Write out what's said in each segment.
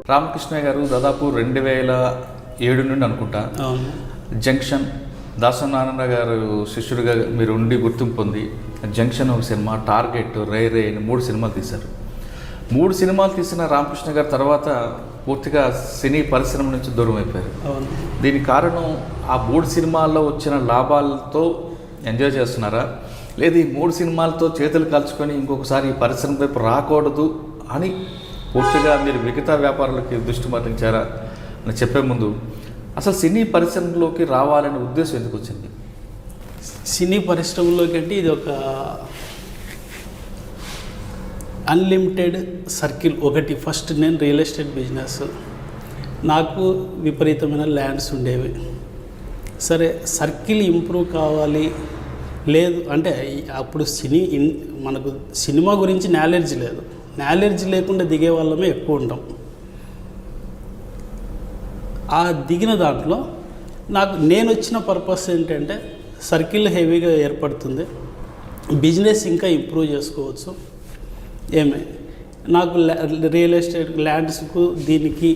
రామకృష్ణ గారు దాదాపు 2007 నుండి అనుకుంటా జంక్షన్, దాసనారాయణ గారు శిష్యుడిగా మీరు ఉండి గుర్తింపు పొంది జంక్షన్ ఒక సినిమా, టార్గెట్, రే అని 3 సినిమాలు తీశారు. 3 సినిమాలు తీసిన రామకృష్ణ గారు తర్వాత పూర్తిగా సినీ పరిశ్రమ నుంచి దూరం అయిపోయారు. దీనికి కారణం ఆ 3 సినిమాల్లో వచ్చిన లాభాలతో ఎంజాయ్ చేస్తున్నారా, లేదు ఈ 3 సినిమాలతో చేతులు కాల్చుకొని ఇంకొకసారి ఈ పరిశ్రమ వైపు రాకూడదు అని పూర్తిగా మీరు మిగతా వ్యాపారాలకి దృష్టి మళ్లించారా అని చెప్పే ముందు అసలు సినీ పరిశ్రమలోకి రావాలనే ఉద్దేశం ఎందుకు వచ్చింది? సినీ పరిశ్రమలోకి అంటే ఇది ఒక అన్లిమిటెడ్ సర్కిల్. ఒకటి ఫస్ట్ నేను రియల్ ఎస్టేట్ బిజినెస్, నాకు విపరీతమైన ల్యాండ్స్ ఉండేవి. సరే సర్కిల్ ఇంప్రూవ్ కావాలి, లేదు అంటే అప్పుడు మనకు సినిమా గురించి నాలెడ్జ్ లేదు. నాలెడ్జ్ లేకుండా దిగే వాళ్ళమే ఎక్కువ ఉంటాం. ఆ దిగిన దాంట్లో నేను వచ్చిన పర్పస్ ఏంటంటే సర్కిల్ హెవీగా ఏర్పడుతుంది, బిజినెస్ ఇంకా ఇంప్రూవ్ చేసుకోవచ్చు, నాకు రియల్ ఎస్టేట్ ల్యాండ్స్కు దీనికి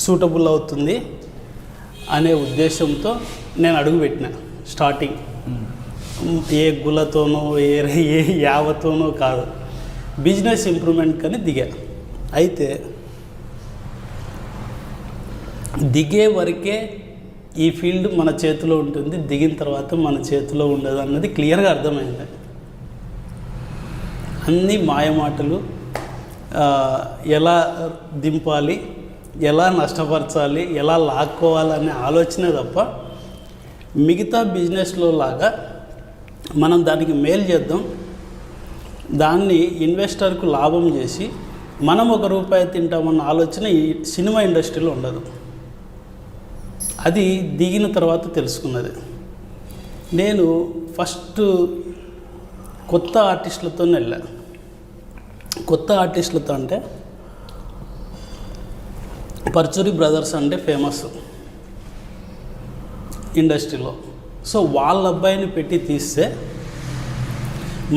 సూటబుల్ అవుతుంది అనే ఉద్దేశంతో నేను అడుగుపెట్టిన. స్టార్టింగ్ ఏ గులతోనో ఏ యావతోనో కాదు, బిజినెస్ ఇంప్రూవ్మెంట్ కానీ దిగా. అయితే దిగే వరకే ఈ ఫీల్డ్ మన చేతిలో ఉంటుంది, దిగిన తర్వాత మన చేతిలో ఉండదు అన్నది క్లియర్గా అర్థమైంది. అన్ని మాయమాటలు, ఎలా దింపాలి, ఎలా నష్టపరచాలి, ఎలా లాక్కోవాలనే ఆలోచనే తప్ప మిగతా బిజినెస్లో లాగా మనం దానికి మేలు చేద్దాం, దాన్ని ఇన్వెస్టర్కు లాభం చేసి మనం ₹1 తింటామన్న ఆలోచన ఈ సినిమా ఇండస్ట్రీలో ఉండదు. అది దిగిన తర్వాత తెలుసుకున్నది. నేను ఫస్ట్ కొత్త ఆర్టిస్టులతో వెళ్ళాను. కొత్త ఆర్టిస్టులతో అంటే పర్చూరి బ్రదర్స్ అంటే ఫేమస్ ఇండస్ట్రీలో. సో వాళ్ళ అబ్బాయిని పెట్టి తీస్తే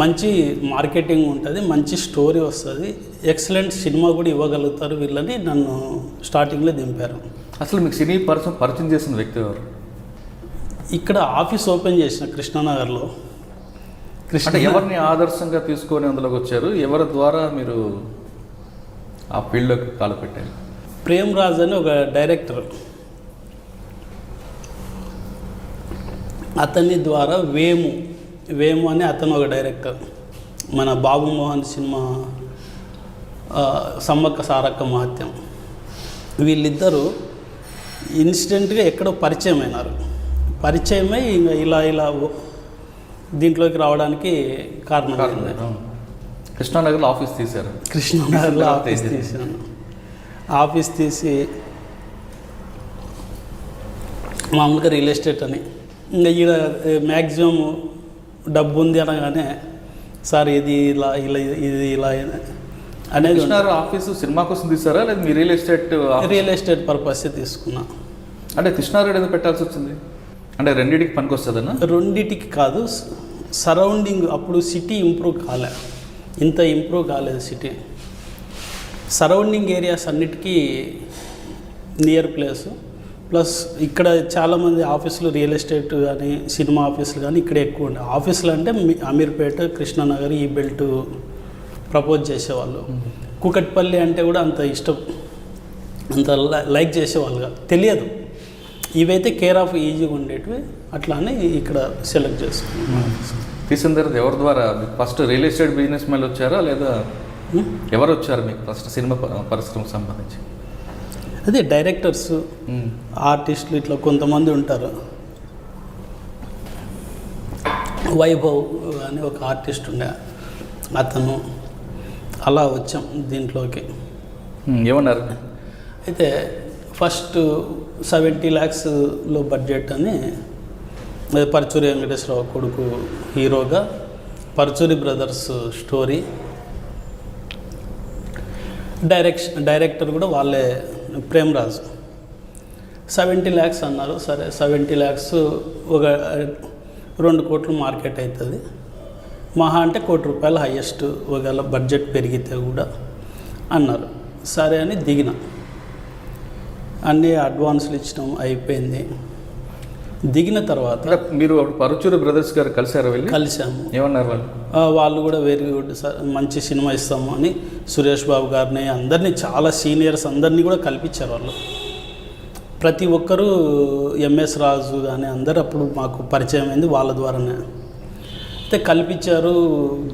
మంచి మార్కెటింగ్ ఉంటుంది, మంచి స్టోరీ వస్తుంది, ఎక్సలెంట్ సినిమా కూడా ఇవ్వగలుగుతారు వీళ్ళని నన్ను స్టార్టింగ్లో దింపారు. అసలు మీకు సినీ పరిచయం చేసిన వ్యక్తి ఎవరు? ఇక్కడ ఆఫీస్ ఓపెన్ చేసిన కృష్ణానగర్లో. ఎవరిని ఆదర్శంగా తీసుకొని అందులోకి వచ్చారు? ఎవరి ద్వారా మీరు ఆ ఫీల్డ్లోకి కాలు పెట్టారు? ప్రేమ్ రాజ్ అని ఒక డైరెక్టర్, అతని ద్వారా వేము అని అతను ఒక డైరెక్టర్, మన బాబు మోహన్ సినిమా సమ్మక్క సారక్క మహత్యం, వీళ్ళిద్దరూ ఇన్స్టెంట్గా ఎక్కడో పరిచయం అయినారు. పరిచయమై ఇలా దీంట్లోకి రావడానికి కారణం. కృష్ణానగర్లో ఆఫీస్ తీశారు. కృష్ణానగర్లో ఆఫీస్ తీసాను. ఆఫీస్ తీసి మామూలుగా రియల్ ఎస్టేట్ అని ఇంకా ఈడ మ్యాక్సిమం డబ్బు ఉంది అనగానే సార్ ఇది ఇలా అనేది. ఆఫీసు సినిమా కోసం తీసారా లేదా మీ రియల్ ఎస్టేట్ పర్పస్ తీసుకున్నా? అంటే కృష్ణారెడ్డి ఎందుకు పెట్టాల్సి వచ్చింది? అంటే రెండింటికి పనికి వస్తుందన్నా? రెండింటికి కాదు, సరౌండింగ్ అప్పుడు సిటీ ఇంప్రూవ్ కాలేదు సిటీ. సరౌండింగ్ ఏరియాస్ అన్నిటికీ నియర్ ప్లేసు, ప్లస్ ఇక్కడ చాలామంది ఆఫీసులు రియల్ ఎస్టేట్ కానీ సినిమా ఆఫీసులు కానీ ఇక్కడ ఎక్కువ ఉండే. ఆఫీసులు అంటే అమీర్పేట, కృష్ణానగర్ ఈ బెల్ట్ ప్రపోజ్ చేసేవాళ్ళు. కూకట్పల్లి అంటే కూడా అంత ఇష్టం, అంత లైక్ చేసేవాళ్ళుగా తెలియదు. ఇవైతే కేర్ ఆఫ్ ఈజీగా ఉండేటివి, అట్లానే ఇక్కడ సెలెక్ట్ చేసుకున్నాం. తీసిన తర్వాత ఎవరి ద్వారా? First real estate business man వచ్చారా లేదా ఎవరు వచ్చారు మీకు ఫస్ట్ సినిమా పరిశ్రమకు సంబంధించి? అదే డైరెక్టర్స్, ఆర్టిస్టులు ఇట్లా కొంతమంది ఉంటారు. వైభవ్ అని ఒక ఆర్టిస్ట్ ఉండే, అతను అలా వచ్చాం దీంట్లోకి. ఏమన్నారు? అయితే ఫస్ట్ 70 lakhsలో బడ్జెట్ అని పర్చూరి వెంకటేశ్వరరావు కొడుకు హీరోగా, పర్చూరి బ్రదర్స్ స్టోరీ, డైరెక్టర్ కూడా వాళ్ళే, ప్రేమ్ రాజ్. 70 lakhs అన్నారు. సరే 70 lakhs ఒక 2 కోట్లు మార్కెట్ అవుతుంది, మహా అంటే ₹1 కోటి హైయెస్ట్ ఒకవేళ బడ్జెట్ పెరిగితే కూడా అన్నారు. సరే అని దిగిన. అన్నీ అడ్వాన్స్లు ఇచ్చడం అయిపోయింది. దిగిన తర్వాత మీరు పరుచూరి బ్రదర్స్ గారు కలిసారా వెళ్ళి? కలిసాము. ఏమన్నారు వాళ్ళు? వాళ్ళు కూడా వెరీ గుడ్ సార్, మంచి సినిమా ఇస్తాము అని సురేష్ బాబు గారిని అందరినీ, చాలా సీనియర్స్ అందరినీ కూడా కల్పించారు వాళ్ళు. ప్రతి ఒక్కరూ ఎంఎస్ రాజు కానీ అందరూ అప్పుడు మాకు పరిచయం అయింది వాళ్ళ ద్వారానే. అయితే కల్పించారు.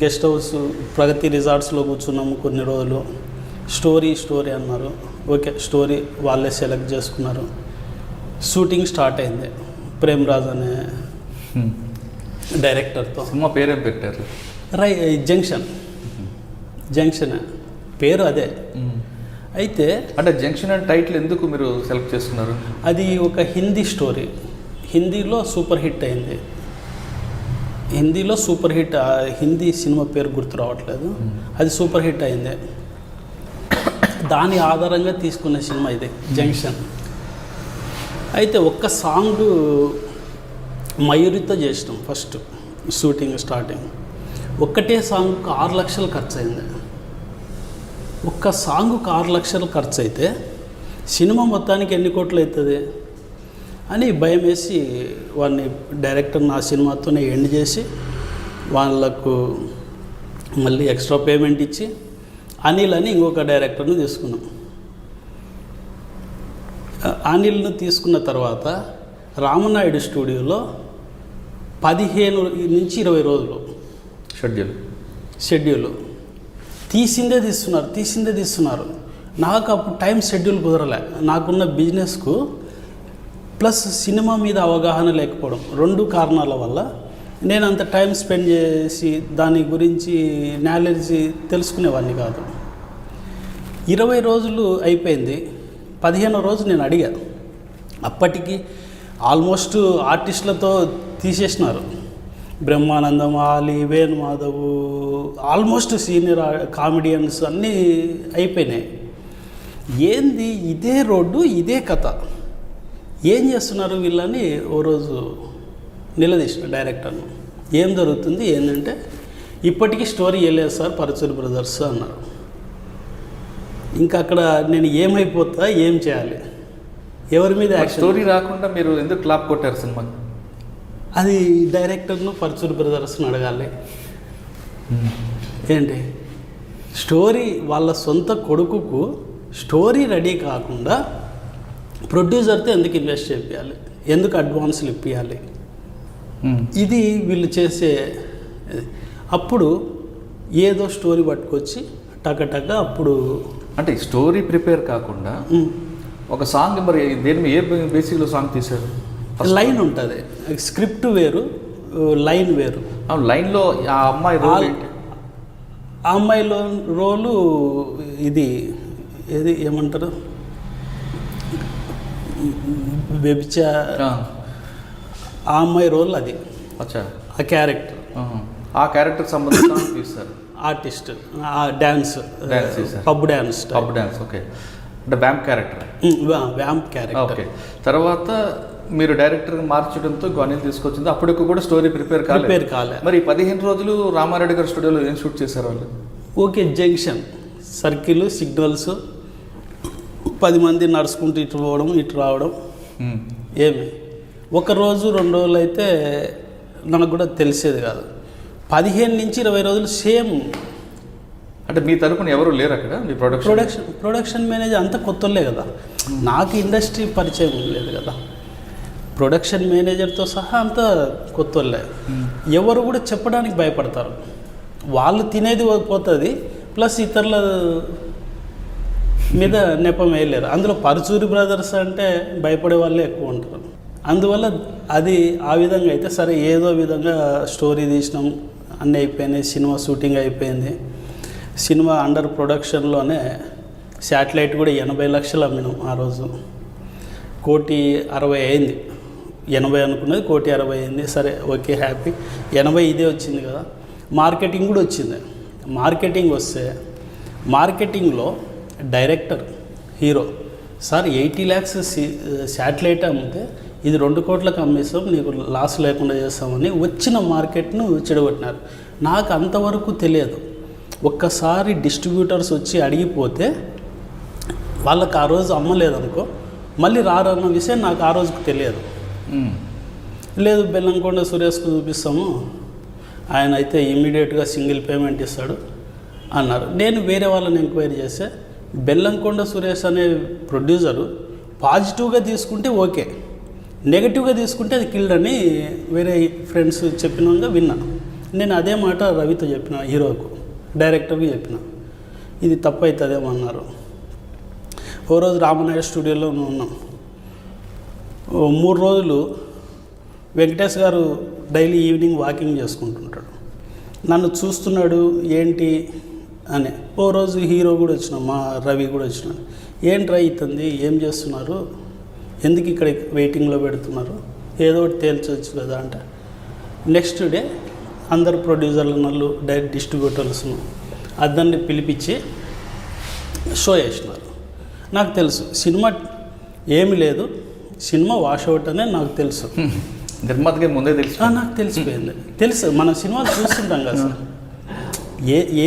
గెస్ట్ హౌస్ ప్రగతి రిసార్ట్స్లో కూర్చున్నాము కొన్ని రోజులు. స్టోరీ అన్నారు. ఓకే, స్టోరీ వాళ్ళే సెలెక్ట్ చేసుకున్నారు. షూటింగ్ స్టార్ట్ అయింది ప్రేమ్రాజ్ అనే డైరెక్టర్తో. సినిమా పేరేం పెట్టారు? జంక్షన్ పేరు అదే. అయితే అంటే జంక్షన్ అండ్ టైటిల్ ఎందుకు మీరు సెలెక్ట్ చేసుకున్నారు? అది ఒక హిందీ స్టోరీ, హిందీలో సూపర్ హిట్ అయింది. హిందీ సినిమా పేరు గుర్తు రావట్లేదు. అది సూపర్ హిట్ అయింది. దాని ఆధారంగా తీసుకున్న సినిమా ఇది జంక్షన్. అయితే ఒక్క సాంగ్ మయూరితో చేసినాం ఫస్ట్ షూటింగ్ స్టార్టింగ్. ఒక్కటే సాంగ్కి 6 లక్షలు ఖర్చు అయింది. ఒక్క సాంగ్కి 6 లక్షలు ఖర్చు అయితే సినిమా మొత్తానికి ఎన్ని కోట్లు అవుతుంది అని భయం వేసి వాడిని డైరెక్టర్ నా సినిమాతోనే ఎండ్ చేసి వాళ్ళకు మళ్ళీ ఎక్స్ట్రా పేమెంట్ ఇచ్చి అనిల్ అని ఇంకొక డైరెక్టర్ని తీసుకున్నాం. అనిల్ను తీసుకున్న తర్వాత రామనాయుడు స్టూడియోలో 15 నుంచి 20 రోజులు షెడ్యూల్ తీసిందే తీస్తున్నారు. నాకు అప్పుడు టైం షెడ్యూల్ కుదరలే. నాకున్న బిజినెస్కు ప్లస్ సినిమా మీద అవగాహన లేకపోవడం, 2 కారణాల వల్ల నేను అంత టైం స్పెండ్ చేసి దాని గురించి నాలెడ్జ్ తెలుసుకునేవాడిని కాదు. 20 రోజులు అయిపోయింది. 15వ రోజు నేను అడిగా. అప్పటికి ఆల్మోస్ట్ ఆర్టిస్టులతో తీసేసినారు. Brahmanandam, Ali, Venu Madhav, almost senior comedians అన్నీ అయిపోయినాయి. ఏంది ఇదే రోడ్డు, ఇదే కథ, ఏం చేస్తున్నారు వీళ్ళని ఓ రోజు నిలదీసిన డైరెక్టర్ను. ఏం జరుగుతుంది ఏంటంటే, ఇప్పటికీ స్టోరీ వేయలేదు సార్ పరుచూరి బ్రదర్స్ అన్నారు. ఇంకా అక్కడ నేను ఏమైపోతా, ఏం చేయాలి, ఎవరి మీద స్టోరీ రాకుండా మీరు ఎందుకు క్లాప్ కొట్టారు సినిమా? అది డైరెక్టర్ను పరుచూరి బ్రదర్స్ని అడగాలి. ఏంటి స్టోరీ వాళ్ళ సొంత కొడుకుకు స్టోరీ రెడీ కాకుండా ప్రొడ్యూసర్తో ఎందుకు ఇన్వెస్ట్ చేయాలి, ఎందుకు అడ్వాన్స్లు ఇప్పించాలి, ఇది వీళ్ళు చేసే. అప్పుడు ఏదో స్టోరీ పట్టుకొచ్చి టక అప్పుడు అంటే స్టోరీ ప్రిపేర్ కాకుండా ఒక సాంగ్, మరి దేని ఏ బేసిక్లో సాంగ్ తీశారు? లైన్ ఉంటుంది, స్క్రిప్ట్ వేరు, లైన్ వేరు. లైన్లో ఆ అమ్మాయి రోల్, ఆ అమ్మాయిలో రోలు ఇది ఏది ఏమంటారు, ఆ అమ్మాయి రోల్ అది. ఆ క్యారెక్టర్, ఆ క్యారెక్టర్ సంబంధించి తీస్తారు. Artist, dance, pub dance. Okay, అంటే వ్యాంప్ క్యారెక్టర్. ఓకే, తర్వాత మీరు డైరెక్టర్ మార్చడంతో అనిల్ తీసుకొచ్చింది. అప్పటికి కూడా స్టోరీ ప్రిపేర్ కాలే. మరి 15 రోజులు రామారెడ్డి గారి స్టూడియోలో ఏం షూట్ చేశారు వాళ్ళు? ఓకే, జంక్షన్ సర్కిల్, సిగ్నల్స్, 10 మంది నడుచుకుంటూ ఇటు పోవడం ఇటు రావడం. ఏమి ఒక రోజు 2 రోజులు అయితే నాకు కూడా తెలిసేది కాదు. 15 నుంచి 20 రోజులు సేమ్. అంటే మీ తరపున ఎవరు లేరు అక్కడ? మీ ప్రొడక్షన్ మేనేజర్ అంతా కొత్తలే కదా, నాకు ఇండస్ట్రీ పరిచయం లేదు కదా. ప్రొడక్షన్ మేనేజర్తో సహా అంతా కొత్తలే. ఎవరు కూడా చెప్పడానికి భయపడతారు. వాళ్ళు తినేది పోతుంది, ప్లస్ ఇతరుల మీద నెపం వేయలేరు. అందులో పరుచూరి బ్రదర్స్ అంటే భయపడే వాళ్ళే ఎక్కువ ఉంటారు. అందువల్ల అది ఆ విధంగా అయితే సరే, ఏదో విధంగా స్టోరీ తీసినాం, అన్నీ అయిపోయినాయి, సినిమా షూటింగ్ అయిపోయింది. సినిమా అండర్ ప్రొడక్షన్లోనే శాటిలైట్ కూడా 80 లక్షలు అమ్మినాం ఆ రోజు. 1,60,00,000 అయింది. 80 అనుకున్నది 1,60,00,000 అయింది. సరే, ఓకే, హ్యాపీ. 80 ఇదే వచ్చింది కదా. మార్కెటింగ్ కూడా వచ్చింది. మార్కెటింగ్ వస్తే మార్కెటింగ్లో director, hero, sir 80 lakhs satellite అమ్మితే ఇది 2 కోట్లకు అమ్మేస్తాం, నీకు లాస్ లేకుండా చేస్తామని వచ్చిన మార్కెట్ను చెడగొట్టినారు. నాకు అంతవరకు తెలియదు. ఒక్కసారి డిస్ట్రిబ్యూటర్స్ వచ్చి అడిగిపోతే వాళ్ళకి ఆ రోజు అమ్మలేదనుకో, మళ్ళీ రారన్న విషయం నాకు ఆ రోజుకు తెలియదు. లేదు బెల్లంకొండ సురేష్కు చూపిస్తాము, ఆయన అయితే ఇమ్మీడియట్గా సింగిల్ పేమెంట్ ఇస్తాడు అన్నారు. నేను వేరే వాళ్ళని ఎంక్వైరీ చేస్తే బెల్లంకొండ సురేష్ అనే ప్రొడ్యూసరు పాజిటివ్గా తీసుకుంటే ఓకే, నెగటివ్గా తీసుకుంటే అది కిల్డ్ అని వేరే ఫ్రెండ్స్ చెప్పినాక విన్నా. నేను అదే మాట రవితో చెప్పిన, హీరోకు డైరెక్టర్కి చెప్పిన, ఇది తప్పు అవుతుందేమో అన్నారు. ఓ రోజు రామనాయుడు స్టూడియోలో ఉన్నాం. 3 రోజులు వెంకటేష్ గారు డైలీ ఈవినింగ్ వాకింగ్ చేసుకుంటుంటాడు, నన్ను చూస్తున్నాడు ఏంటి అని. ఓ రోజు హీరో కూడా వచ్చినాడు, మా రవి కూడా వచ్చినాడు. ఏంట్రా అవుతుంది, ఏం చేస్తున్నారు, ఎందుకు ఇక్కడ వెయిటింగ్లో పెడుతున్నారు, ఏదో ఒకటి తేల్చవచ్చు కదా అంటే, నెక్స్ట్ డే అందరు ప్రొడ్యూసర్లు నన్ను డైరెక్ట్ డిస్ట్రిబ్యూటర్స్ను అందరిని పిలిపించి షో చేసినారు. నాకు తెలుసు సినిమా ఏమి లేదు, సినిమా వాష్ అవుట్ అనే నాకు తెలుసు. నిర్మాతకి ముందే తెలుసు, నాకు తెలిసిపోయింది. తెలుసు, మనం సినిమాలు చూస్తుంటాం కదా సార్,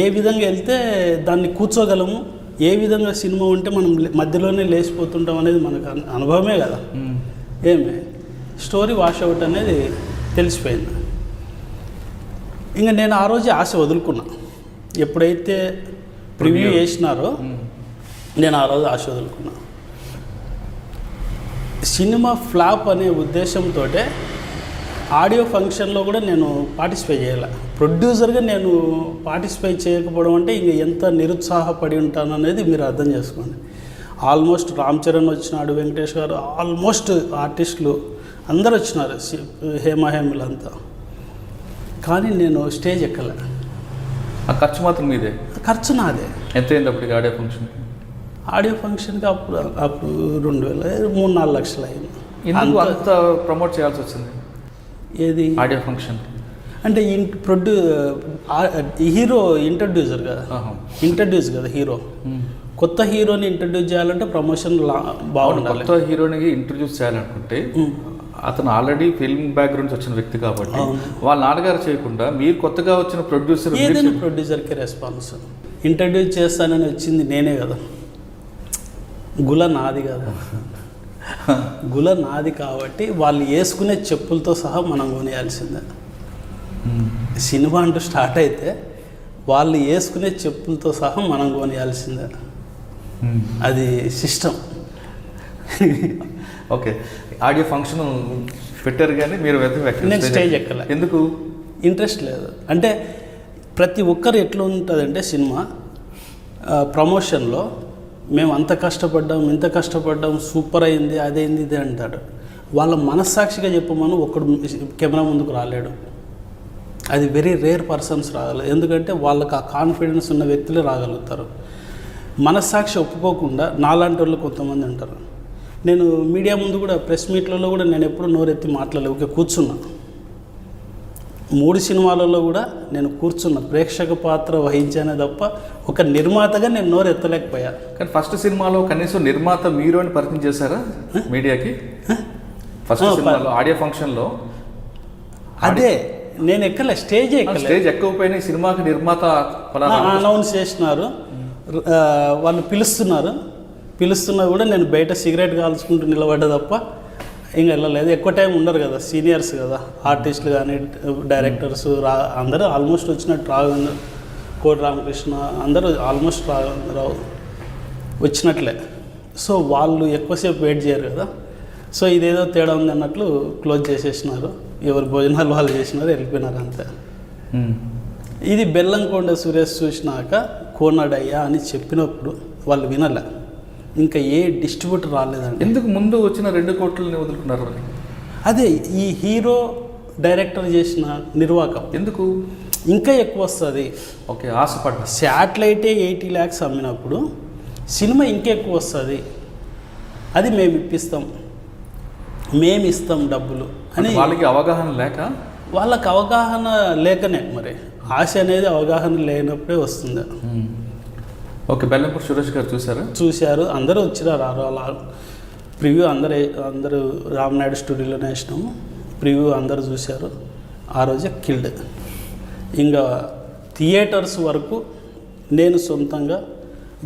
ఏ విధంగా వెళ్తే దాన్ని కూర్చోగలము, ఏ విధంగా సినిమా ఉంటే మనం మధ్యలోనే లేచిపోతుంటాం అనేది మనకు అనుభవమే కదా. ఏమే స్టోరీ వాష్ అవుట్ అనేది తెలిసిపోయింది. ఇంకా నేను ఆ రోజే ఆశ వదులుకున్నా. ఎప్పుడైతే ప్రివ్యూ చేసినారో నేను ఆ రోజు ఆశ వదులుకున్నా. సినిమా ఫ్లాప్ అనే ఉద్దేశంతో ఆడియో ఫంక్షన్లో కూడా నేను పార్టిసిపేట్ చేయాలి. ప్రొడ్యూసర్గా నేను పార్టిసిపేట్ చేయకపోవడం అంటే ఇంక ఎంత నిరుత్సాహపడి ఉంటాను అనేది మీరు అర్థం చేసుకోండి. ఆల్మోస్ట్ రామ్ చరణ్ వచ్చినాడు, వెంకటేష్ గారు, ఆల్మోస్ట్ ఆర్టిస్టులు అందరు వచ్చినారు, హేమహేములంతా. కానీ నేను స్టేజ్ ఎక్కలే. ఆ ఖర్చు మాత్రం మీదే? ఖర్చు నాదే. ఎంత అయింది అప్పటికి ఆడియో ఫంక్షన్? ఆడియో ఫంక్షన్కి అప్పుడు 2000 3-4 లక్షలు అయింది. ఎందుకు అంత ప్రమోట్ చేయాల్సి వచ్చింది ఏది ఆడియో ఫంక్షన్? అంటే హీరో ఇంట్రడ్యూస్ కదా హీరో. కొత్త హీరోని ఇంట్రడ్యూస్ చేయాలంటే ప్రమోషన్ బాగుండాలి. కొత్త హీరోని ఇంట్రడ్యూస్ చేయాలనుకుంటే అతను ఆల్రెడీ ఫిల్మ్ బ్యాక్గ్రౌండ్స్ వచ్చిన వ్యక్తి కాబట్టి వాళ్ళ నాన్నగారు చేయకుండా మీరు కొత్తగా వచ్చిన ప్రొడ్యూసర్, ఏదైనా ప్రొడ్యూసర్కి రెస్పాన్స్. ఇంట్రడ్యూస్ చేస్తానని వచ్చింది నేనే కదా, గుల నాది కదా. గుల నాది కాబట్టి వాళ్ళు వేసుకునే చెప్పులతో సహా మనం కొనేయాల్సిందే. సినిమా అంటూ స్టార్ట్ అయితే వాళ్ళు వేసుకునే చెప్పులతో సహా మనం కొనేయాల్సిందే. అది సిస్టమ్. ఓకే, ఆడియో ఫంక్షన్ పెట్టారు కానీ మీరు నేను స్టేజ్ ఎక్కలే. ఎందుకు? ఇంట్రెస్ట్ లేదు. అంటే ప్రతి ఒక్కరు ఎట్లా ఉంటుందంటే సినిమా ప్రమోషన్లో మేము అంత కష్టపడ్డాం, ఇంత కష్టపడ్డాం, సూపర్ అయింది, అదైంది, ఇది అంటాడు. వాళ్ళ మనస్సాక్షిగా చెప్పమని ఒక్కడు కెమెరా ముందుకు రాలేడు. అది వెరీ రేర్ పర్సన్స్ రాగలరు. ఎందుకంటే వాళ్ళకి ఆ కాన్ఫిడెన్స్ ఉన్న వ్యక్తులే రాగలుగుతారు. మనస్సాక్షి ఒప్పుకోకుండా నాలాంటి వాళ్ళు కొంతమంది ఉంటారు. నేను మీడియా ముందు కూడా ప్రెస్ మీట్లలో కూడా నేను ఎప్పుడు నోరెత్తి మాట్లాడలేదు, ఓకే కూర్చున్నా. 3 సినిమాలలో కూడా నేను కూర్చున్న ప్రేక్షక పాత్ర వహించానే తప్ప ఒక నిర్మాతగా నేను నోరెత్తలేకపోయా. కానీ ఫస్ట్ సినిమాలో కనీసం నిర్మాత మీరు అని పరిచయం చేశారా మీడియాకి? ఫస్ట్ సినిమాలో ఆడియో ఫంక్షన్లో అదే నేను ఎక్కలే, స్టేజ్ ఎక్కకపోయినా సినిమాకి నిర్మాత అనౌన్స్ చేసినారు, వాళ్ళు పిలుస్తున్నా కూడా నేను బయట సిగరెట్ కాల్చుకుంటూ నిలబడ్డా తప్ప ఇంకా వెళ్ళలేదు. ఎక్కువ టైం ఉండరు కదా, సీనియర్స్ కదా, ఆర్టిస్టులు కానీ డైరెక్టర్స్ అందరూ ఆల్మోస్ట్ వచ్చినట్టు, రాఘవేంద్ర, కోటి రామకృష్ణ అందరూ ఆల్మోస్ట్ రావు వచ్చినట్లే. సో వాళ్ళు ఎక్కువసేపు వెయిట్ చేయరు కదా. సో ఇదేదో తేడా ఉంది అన్నట్లు క్లోజ్ చేసేసినారు, ఎవరు భోజనాలు వాళ్ళు చేసినారు, వెళ్ళిపోయినారు అంతే. ఇది బెల్లంకొండ సురేష్ చూసినాక కోనాడయ్యా అని చెప్పినప్పుడు వాళ్ళు వినలే. ఇంకా ఏ డిస్ట్రిబ్యూటర్ రాలేదండి. ఎందుకు ముందు వచ్చిన 2 కోట్లని వదులుకున్నారు? అదే ఈ హీరో డైరెక్టర్ చేసిన నిర్వాకం ఎందుకు ఇంకా ఎక్కువ వస్తుంది. ఓకే, ఆశపడ్డా. శాటిలైటే 80 lakhs అమ్మినప్పుడు సినిమా ఇంకెక్కువ వస్తుంది, అది మేము ఇస్తాం డబ్బులు అని వాళ్ళకి అవగాహన లేక, వాళ్ళకి అవగాహన లేకనే మరి ఆశ అనేది అవగాహన లేనప్పుడే వస్తుంది. ఓకే, బెల్లంకొండ సురేష్ గారు చూశారు, అందరూ వచ్చినారు. అలా ప్రివ్యూ అందరూ రామనాయుడు స్టూడియోలోనే వేసినాము. ప్రివ్యూ అందరూ చూశారు. ఆ రోజే కిల్డ్. ఇంకా థియేటర్స్ వరకు నేను సొంతంగా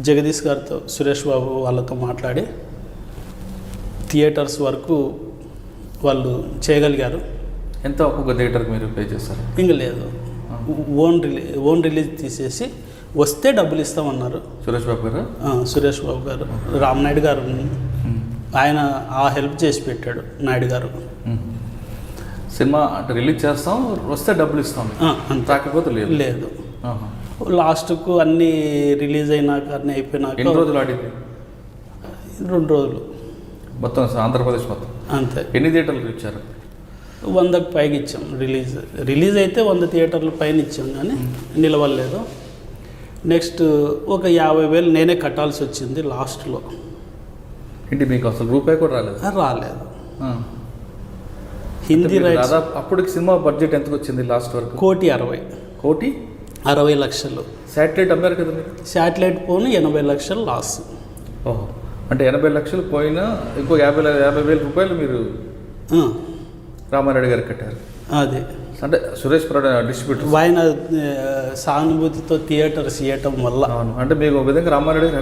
జగదీష్ గారితో, సురేష్ బాబు వాళ్ళతో మాట్లాడి థియేటర్స్ వరకు వాళ్ళు చేయగలిగారు. ఎంత ఒక్కొక్క థియేటర్కి మీరు పే చేస్తారు? ఇంక లేదు, ఓన్ రిలీజ్ తీసేసి వస్తే డబ్బులు ఇస్తామన్నారు. సురేష్ బాబు గారు, సురేష్ బాబు గారు, రామనాయుడు గారు ఆయన ఆ హెల్ప్ చేసి పెట్టాడు. నాయుడు గారు సినిమా అంటే రిలీజ్ చేస్తాం, వస్తే డబ్బులు ఇస్తాం, రాకపోతే లేదు. లేదు. లాస్ట్కు అన్నీ రిలీజ్ అయినాక అన్నీ అయిపోయినాక ఎన్ని రోజులు ఆడింది? 2 రోజులు మొత్తం ఆంధ్రప్రదేశ్ మొత్తం. అంతే. ఎన్ని థియేటర్లు ఇచ్చారు? 100కి పైకి ఇచ్చాం. రిలీజ్ అయితే 100 థియేటర్ల పైన ఇచ్చాం, కానీ నిలవలేదు. నెక్స్ట్ ఒక 50,000 నేనే కట్టాల్సి వచ్చింది లాస్ట్లో. ఏంటి, మీకు అసలు రూపాయి కూడా రాలేదు? రాలేదు. హిందీ రైట్స్ దాదాపు అప్పటికి సినిమా బడ్జెట్ ఎంతకు వచ్చింది లాస్ట్ వరకు? 1,60,60 లక్షలు. శాటిలైట్ అమ్మారు కదా మీరు? శాటిలైట్ పోను 80 లక్షలు లాస్. ఓహో, అంటే 80 లక్షలు పోయినా ఇంకో 50,000 రూపాయలు మీరు రామారెడ్డి గారికి కట్టారు. అదే అంటే సురేష్ డిస్ట్రిబ్యూటర్ ఆయన సానుభూతితో థియేటర్స్ ఇవ్వటం వల్ల. అవును, అంటే మీకు ఒక విధంగా రామారెడ్డి గారు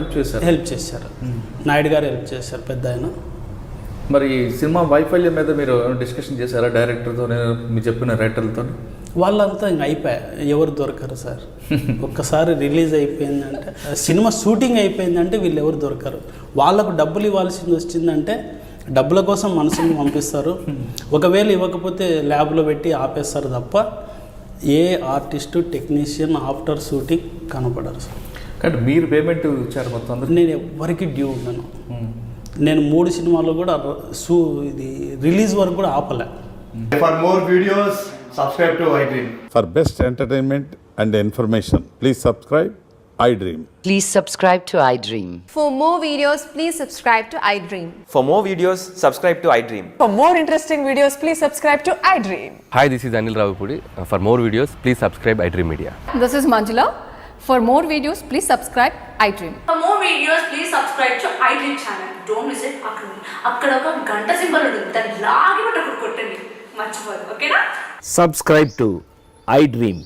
హెల్ప్ చేశారు. నాయుడు గారు హెల్ప్ చేశారు పెద్ద ఆయన. మరి సినిమా వైఫల్యం మీద మీరు డిస్కషన్ చేశారా డైరెక్టర్తో, మీరు చెప్పిన రైటర్లతో? వాళ్ళంతా ఇంక అయిపోయా, ఎవరు దొరకరు సార్. ఒక్కసారి రిలీజ్ అయిపోయిందంటే, సినిమా షూటింగ్ అయిపోయిందంటే వీళ్ళు ఎవరు దొరకరు. వాళ్ళకు డబ్బులు ఇవ్వాల్సింది వచ్చిందంటే డబ్బుల కోసం మనసుని పంపిస్తారు. ఒకవేళ ఇవ్వకపోతే ల్యాబ్లో పెట్టి ఆపేస్తారు తప్ప ఏ ఆర్టిస్టు టెక్నీషియన్ ఆఫ్టర్ షూటింగ్ కనపడరు సార్. కానీ మీరు పేమెంట్ ఇచ్చారు మొత్తం అందరూ? నేను ఎవరికి డ్యూ ఉన్నాను. నేను 3 సినిమాలు కూడా ఇది రిలీజ్ వరకు కూడా ఆపలే. For more videos, subscribe to iDream. For best entertainment and information, please subscribe iDream. Please subscribe to iDream. For more videos, please subscribe to iDream. For more videos, subscribe to iDream. For more interesting videos, please subscribe to iDream. Hi, this is Anil Ravipudi. For more videos, please subscribe iDream Media. This is Manjula. For more videos, please subscribe iDream. For more videos, please subscribe to iDream channel. Don't miss it. అక్కడ ఒక గంట symbol ఉంటుంది, దాన్ని లాగి కొట్టండి, మర్చిపోదు. ఓకేనా? Subscribe to iDream.